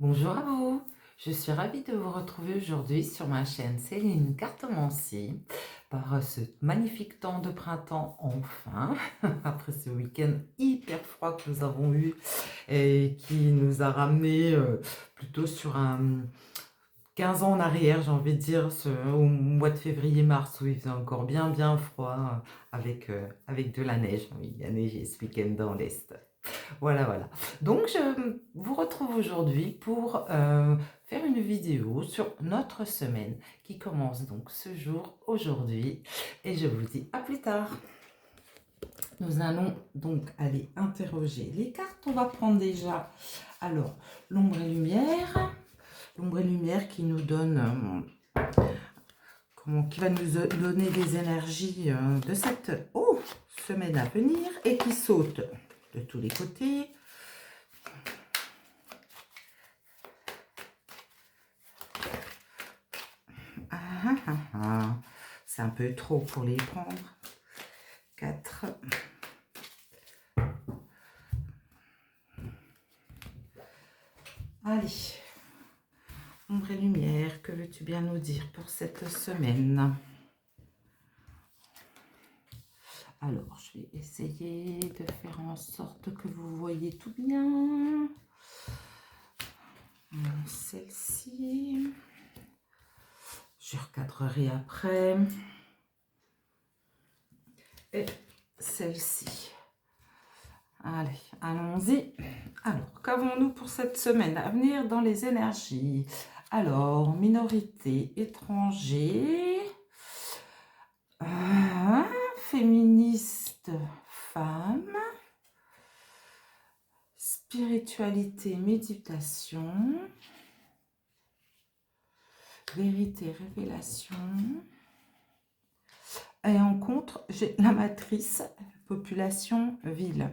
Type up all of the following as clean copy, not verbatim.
Bonjour à vous, je suis ravie de vous retrouver aujourd'hui sur ma chaîne Céline Cartomancie par ce magnifique temps de printemps enfin, après ce week-end hyper froid que nous avons eu et qui nous a ramené plutôt sur un 15 ans en arrière, j'ai envie de dire, au mois de février-mars où il faisait encore bien froid avec de la neige. Oui, il y a neigé ce week-end dans l'Est. Voilà. Donc, je vous retrouve aujourd'hui pour faire une vidéo sur notre semaine qui commence donc ce jour, aujourd'hui. Et je vous dis à plus tard. Nous allons donc aller interroger les cartes. On va prendre déjà, alors, l'ombre et lumière. L'ombre et lumière qui nous donne, qui va nous donner des énergies de cette semaine à venir et qui saute de tous les côtés. C'est un peu trop pour les prendre. 4. Allez. Ombre et lumière, que veux-tu bien nous dire pour cette semaine? Alors, je vais essayer de faire en sorte que vous voyez tout bien. Celle-ci. Je recadrerai après. Et celle-ci. Allez, allons-y. Alors, qu'avons-nous pour cette semaine à venir dans les énergies? Alors, minorité, étranger, féministe, femme, spiritualité, méditation, vérité, révélation. Et en contre, j'ai la matrice, population, ville.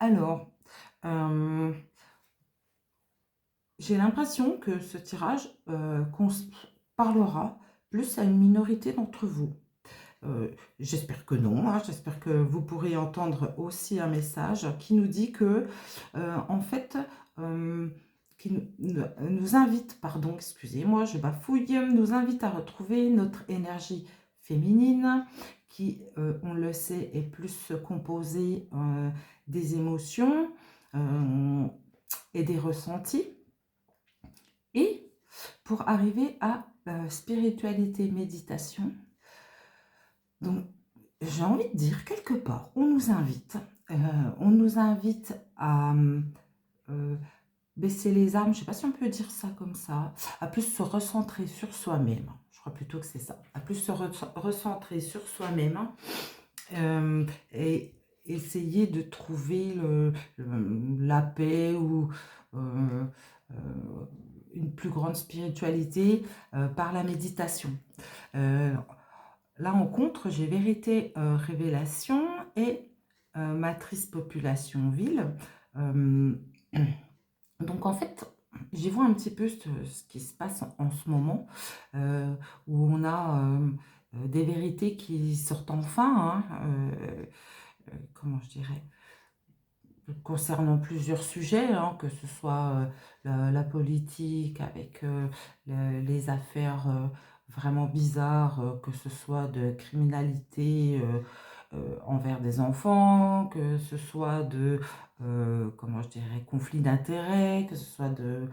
Alors, j'ai l'impression que ce tirage parlera plus à une minorité d'entre vous. J'espère que non, hein, j'espère que vous pourrez entendre aussi un message qui nous dit que, en fait, qui nous invite, pardon, excusez-moi, je bafouille, nous invite à retrouver notre énergie féminine qui, on le sait, est plus composée des émotions et des ressentis. Et pour arriver à spiritualité, méditation, donc j'ai envie de dire quelque part, on nous invite à baisser les armes, je ne sais pas si on peut dire ça comme ça, à plus se recentrer sur soi-même, je crois plutôt que c'est ça, à plus se recentrer sur soi-même et essayer de trouver la paix ou une plus grande spiritualité par la méditation. Là, en contre, j'ai vérité, révélation et matrice, population, ville. Donc, en fait, j'y vois un petit peu ce qui se passe en ce moment, où on a des vérités qui sortent enfin, comment je dirais, concernant plusieurs sujets, hein, que ce soit la politique avec les affaires vraiment bizarres, que ce soit de criminalité envers des enfants, que ce soit de, comment je dirais, conflit d'intérêts, que ce soit de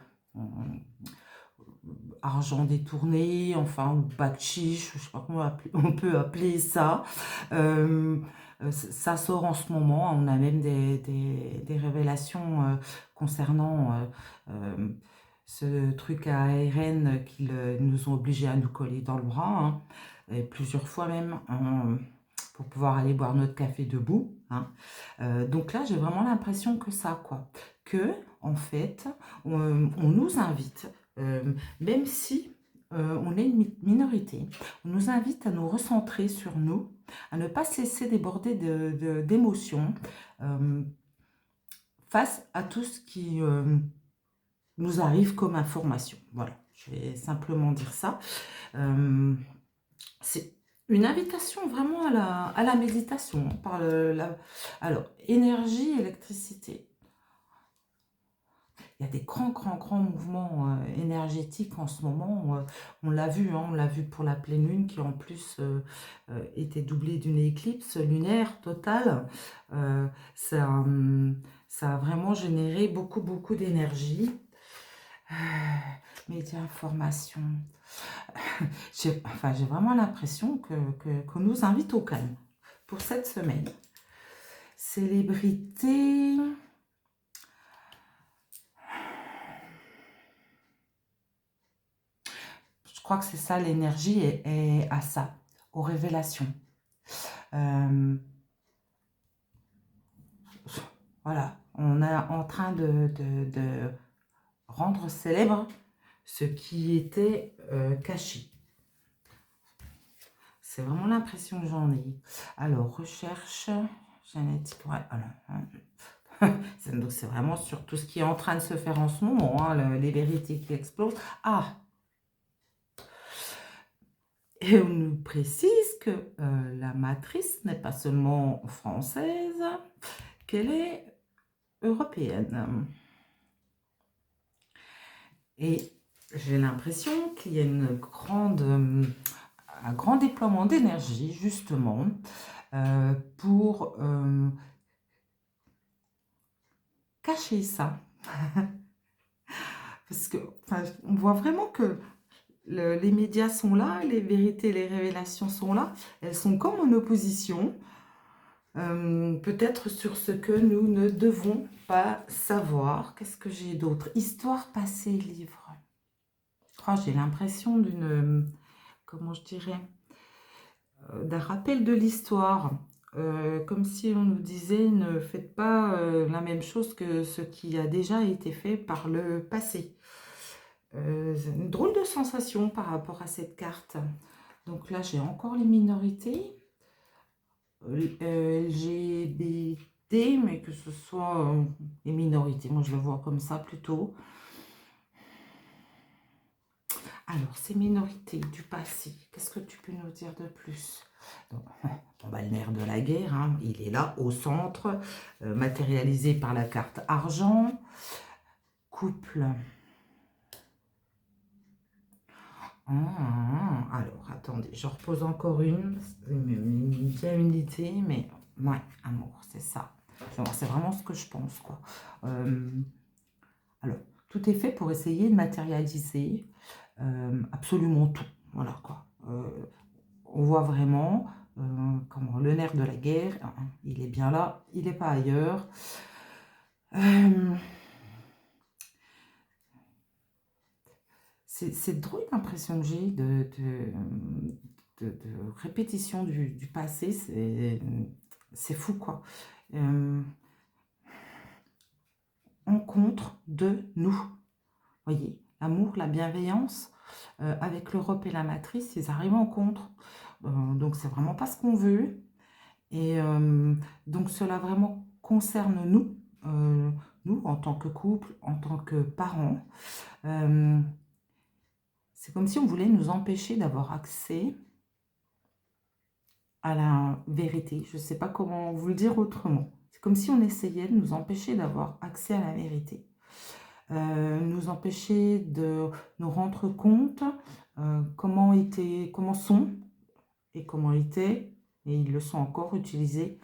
argent détourné, enfin, ou bakchich, je ne sais pas comment on peut appeler ça. Ça sort en ce moment, on a même des révélations concernant ce truc à ARN qu'ils nous ont obligés à nous coller dans le bras, hein, et plusieurs fois même, pour pouvoir aller boire notre café debout, hein. Donc là, j'ai vraiment l'impression que ça, quoi. Que, en fait, on nous invite, même si on est une minorité, on nous invite à nous recentrer sur nous, à ne pas se laisser déborder d'émotions face à tout ce qui nous arrive comme information. Voilà, je vais simplement dire ça. C'est une invitation vraiment à la méditation. Alors, énergie, électricité. il y a des grands mouvements énergétiques en ce moment. On l'a vu, hein, on l'a vu pour la pleine lune qui en plus était doublée d'une éclipse lunaire totale. Euh, ça, ça a vraiment généré beaucoup d'énergie. Médias, information. J'ai vraiment l'impression qu'on nous invite au calme pour cette semaine. Célébrité. Je crois que c'est ça, l'énergie est à ça, aux révélations. Voilà, on est en train de rendre célèbre ce qui était caché. C'est vraiment l'impression que j'en ai. Alors, recherche génétique. Ouais, alors, donc c'est vraiment sur tout ce qui est en train de se faire en ce moment, hein, les vérités qui explosent. Ah! Et on nous précise que la matrice n'est pas seulement française, qu'elle est européenne. Et j'ai l'impression qu'il y a un grand déploiement d'énergie, justement, pour cacher ça. Parce que, on voit vraiment que les médias sont là, les vérités, les révélations sont là. Elles sont comme en opposition, peut-être sur ce que nous ne devons pas savoir. Qu'est-ce que j'ai d'autre? Histoire passée, livre. Oh, j'ai l'impression d'une, comment je dirais, d'un rappel de l'histoire. Comme si on nous disait ne faites pas la même chose que ce qui a déjà été fait par le passé. C'est une drôle de sensation par rapport à cette carte. Donc là, j'ai encore les minorités. LGBT, mais que ce soit les minorités. Moi, je le vois comme ça plutôt. Alors, ces minorités du passé, qu'est-ce que tu peux nous dire de plus? Donc, le nerf de la guerre, hein, il est là, au centre, matérialisé par la carte argent. Couple. Alors, attendez, je repose encore une. Bien unité, mais ouais, amour, c'est ça. C'est vraiment ce que je pense, quoi. Alors, tout est fait pour essayer de matérialiser absolument tout. Voilà, quoi. On voit vraiment comment le nerf de la guerre, hein, il est bien là, il n'est pas ailleurs. C'est drôle l'impression que j'ai de répétition du passé, c'est fou, quoi. En contre de nous. Vous voyez, l'amour, la bienveillance, avec l'Europe et la matrice, ils arrivent en contre. Donc, c'est vraiment pas ce qu'on veut. Et donc, cela vraiment concerne nous, nous en tant que couple, en tant que parents. C'est comme si on voulait nous empêcher d'avoir accès à la vérité. Je ne sais pas comment vous le dire autrement. C'est comme si on essayait de nous empêcher d'avoir accès à la vérité. Nous empêcher de nous rendre compte comment sont et comment étaient, et ils le sont encore, utilisés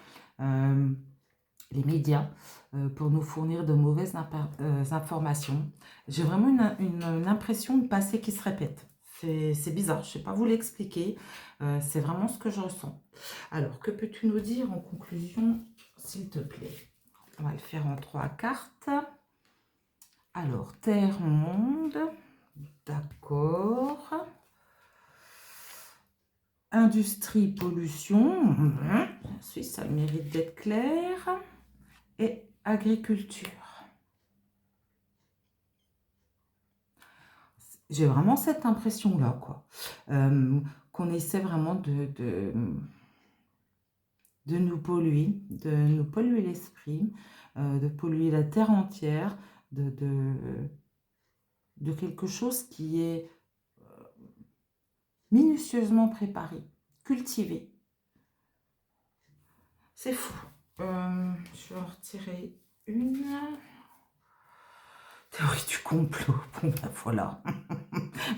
les médias pour nous fournir de mauvaises informations. J'ai vraiment une impression de passé qui se répète. C'est bizarre, je ne sais pas vous l'expliquer, c'est vraiment ce que je ressens. Alors, que peux-tu nous dire en conclusion, s'il te plaît? On va le faire en 3 cartes. Alors, terre, monde, d'accord. Industrie, pollution, ensuite ça mérite d'être clair. Et agriculture. J'ai vraiment cette impression-là, quoi. Qu'on essaie vraiment de nous polluer, l'esprit, de polluer la terre entière, de quelque chose qui est minutieusement préparé, cultivé. C'est fou. Je vais en retirer une. Théorie du complot. Bon, bah, voilà.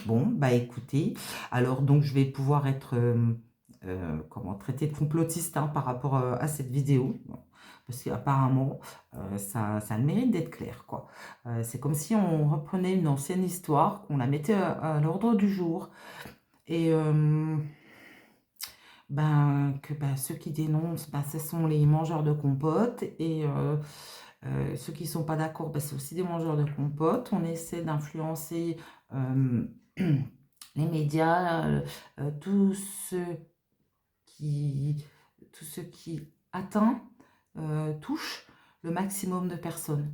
Bon, bah, écoutez, alors donc je vais pouvoir être, comment, traitée de complotiste, hein, par rapport, à cette vidéo. Bon, parce qu'apparemment, ça a le mérite d'être clair, quoi. C'est comme si on reprenait une ancienne histoire, qu'on la mettait à l'ordre du jour et ben, que, bah, ceux qui dénoncent, bah, ce sont les mangeurs de compotes et ceux qui ne sont pas d'accord, bah, c'est aussi des mangeurs de compotes. On essaie d'influencer les médias, tout ce qui, tout ce qui atteint, touche le maximum de personnes.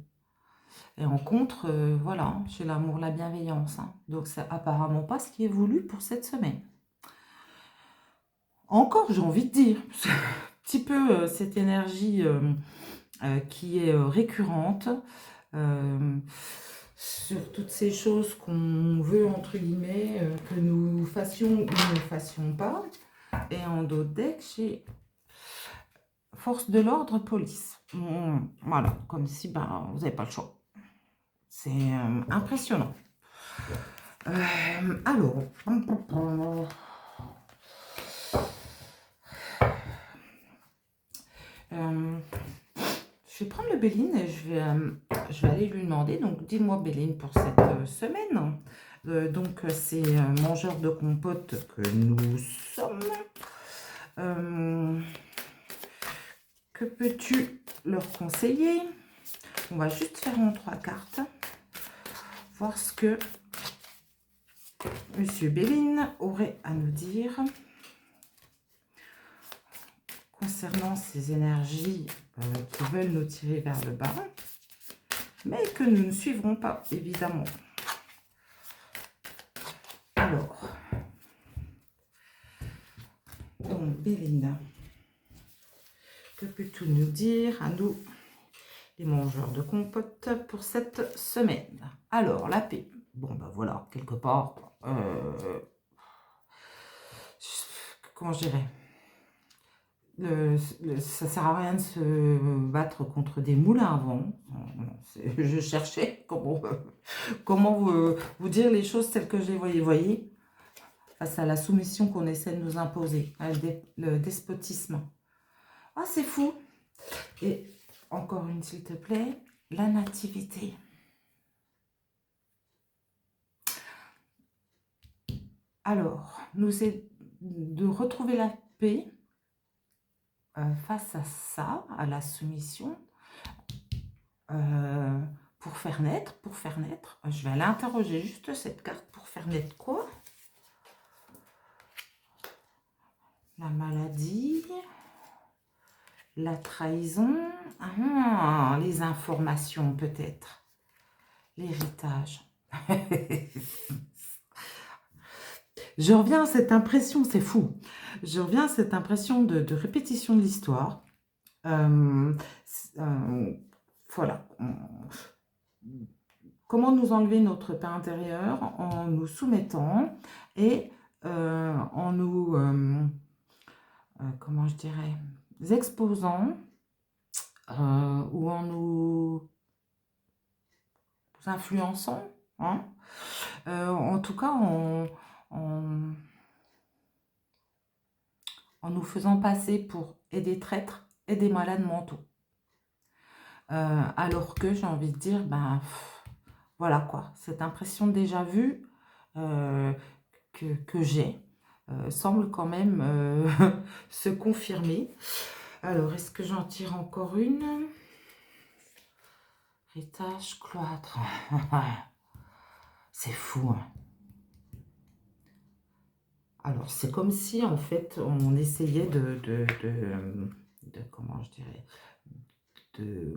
Et en contre, voilà, j'ai l'amour, la bienveillance, hein. Donc c'est apparemment pas ce qui est voulu pour cette semaine. Encore, j'ai envie de dire, c'est un petit peu cette énergie qui est récurrente sur toutes ces choses qu'on veut, entre guillemets, que nous fassions ou ne fassions pas. Et en d'autres decks, j'ai force de l'ordre, police. Voilà, comme si ben, vous n'avez pas le choix. C'est impressionnant. Alors, je vais prendre le Béline et je vais aller lui demander. Donc, dis-moi, Béline, pour cette semaine. Donc, c'est mangeur de compote que nous sommes. Que peux-tu leur conseiller? On va juste faire en 3 cartes. Voir ce que Monsieur Béline aurait à nous dire concernant ces énergies qui veulent nous tirer vers le bas, mais que nous ne suivrons pas, évidemment. Alors, donc Béline, que peux-tu nous dire à nous, les mangeurs de compote, pour cette semaine? Alors, la paix. Bon, ben voilà, quelque part, comment je dirais, ça sert à rien de se battre contre des moulins à vent. Je cherchais comment vous dire les choses telles que je les voyais. Voyez, face à la soumission qu'on essaie de nous imposer, le despotisme. Ah, c'est fou. Et encore une, s'il te plaît, la nativité. Alors, nous est de retrouver la paix face à ça, à la soumission, pour faire naître, je vais aller interroger juste cette carte, pour faire naître quoi? La maladie, la trahison, les informations peut-être, l'héritage. Je reviens à cette impression, c'est fou, je reviens à cette impression de répétition de l'histoire. Voilà. Comment nous enlever notre paix intérieure en nous soumettant et en nous, comment je dirais, exposant ou en nous influençant, hein. En tout cas, en nous faisant passer pour des traîtres et des malades mentaux. Alors que j'ai envie de dire, ben, voilà quoi, cette impression déjà vue que j'ai semble quand même se confirmer. Alors, est-ce que j'en tire encore une? Héritage, cloître. C'est fou, hein. Alors, c'est comme si, en fait, on essayait de comment je dirais, de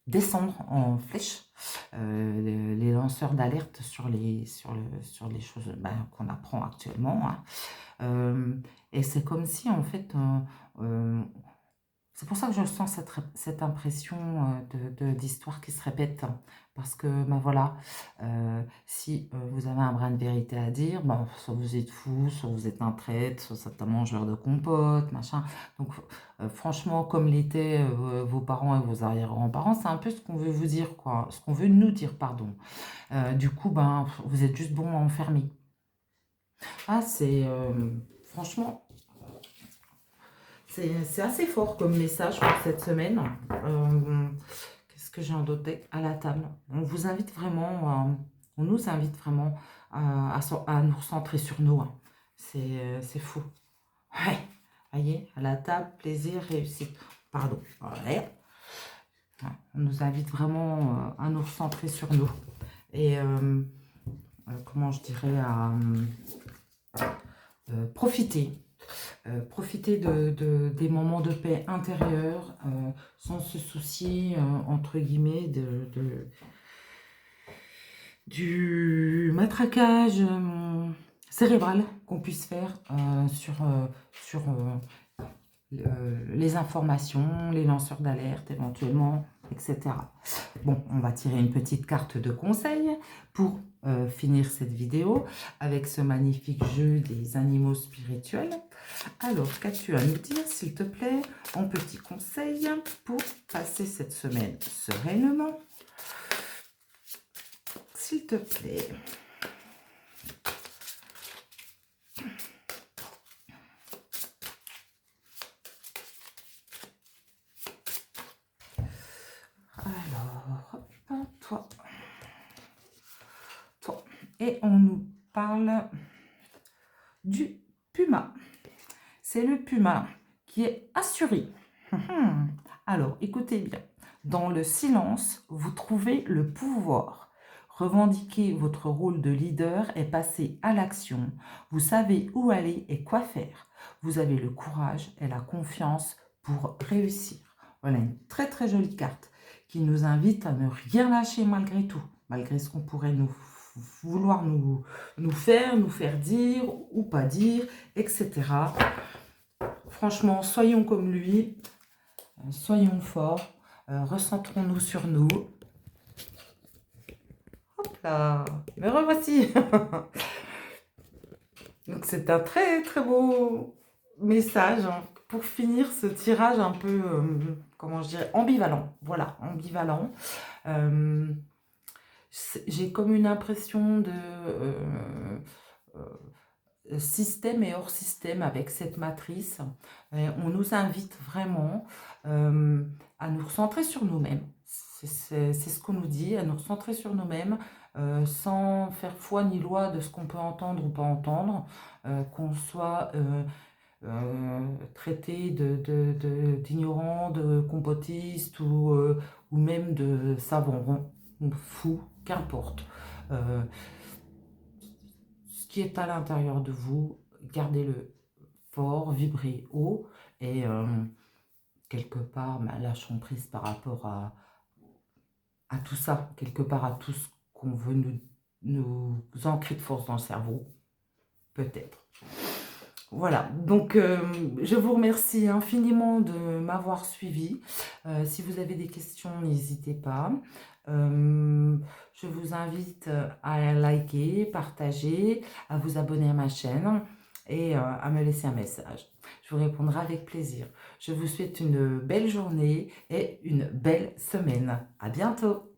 descendre en flèche les lanceurs d'alerte sur les choses qu'on apprend actuellement, hein. Et c'est comme si, en fait, C'est pour ça que je sens cette impression d'histoire qui se répète. Parce que, ben voilà, si vous avez un brin de vérité à dire, ben, soit vous êtes fou, soit vous êtes un traître, soit c'est un mangeur de compote, machin. Donc, franchement, comme l'étaient vos parents et vos arrière-grands-parents, c'est un peu ce qu'on veut vous dire, quoi. Ce qu'on veut nous dire, pardon. Du coup, ben, vous êtes juste bon à enfermer. Ah, c'est... franchement, c'est assez fort comme message pour cette semaine. Qu'est-ce que j'ai en d'autre à la table? On vous invite vraiment, on nous invite vraiment à nous recentrer sur nous, hein. C'est fou. Ouais, voyez, à la table, plaisir, réussite. Pardon. Ouais. On nous invite vraiment à nous recentrer sur nous. Et comment je dirais, à profiter. Profiter des moments de paix intérieure sans se soucier, entre guillemets, du matraquage cérébral qu'on puisse faire sur les informations, les lanceurs d'alerte éventuellement, etc. Bon, on va tirer une petite carte de conseil pour finir cette vidéo avec ce magnifique jeu des animaux spirituels. Alors, qu'as-tu à nous dire, s'il te plaît, en petit conseil pour passer cette semaine sereinement? S'il te plaît. Alors, hop, toi. Et on nous parle du puma. C'est le puma qui est assuré. Alors, écoutez bien. Dans le silence, vous trouvez le pouvoir. Revendiquez votre rôle de leader et passez à l'action. Vous savez où aller et quoi faire. Vous avez le courage et la confiance pour réussir. Voilà une très très jolie carte qui nous invite à ne rien lâcher malgré tout, malgré ce qu'on pourrait vouloir nous faire dire ou pas dire, etc. Franchement, soyons comme lui, soyons forts, recentrons-nous sur nous. Hop là, me revoici. Donc c'est un très très beau message pour finir ce tirage un peu, comment je dirais, ambivalent. Voilà, ambivalent. J'ai comme une impression de système et hors système avec cette matrice. On nous invite vraiment à nous recentrer sur nous-mêmes. C'est ce qu'on nous dit, à nous recentrer sur nous-mêmes, sans faire foi ni loi de ce qu'on peut entendre ou pas entendre, qu'on soit traité d'ignorant, de compotiste ou même de savant ou fou, qu'importe. Ce qui est à l'intérieur de vous, gardez-le fort, vibrez haut et quelque part, lâchons prise par rapport à tout ça, quelque part à tout ce qu'on veut nous ancrer de force dans le cerveau, peut-être. Voilà, donc je vous remercie infiniment de m'avoir suivi. Si vous avez des questions, n'hésitez pas. Je vous invite à liker, partager, à vous abonner à ma chaîne et à me laisser un message. Je vous répondrai avec plaisir. Je vous souhaite une belle journée et une belle semaine. À bientôt!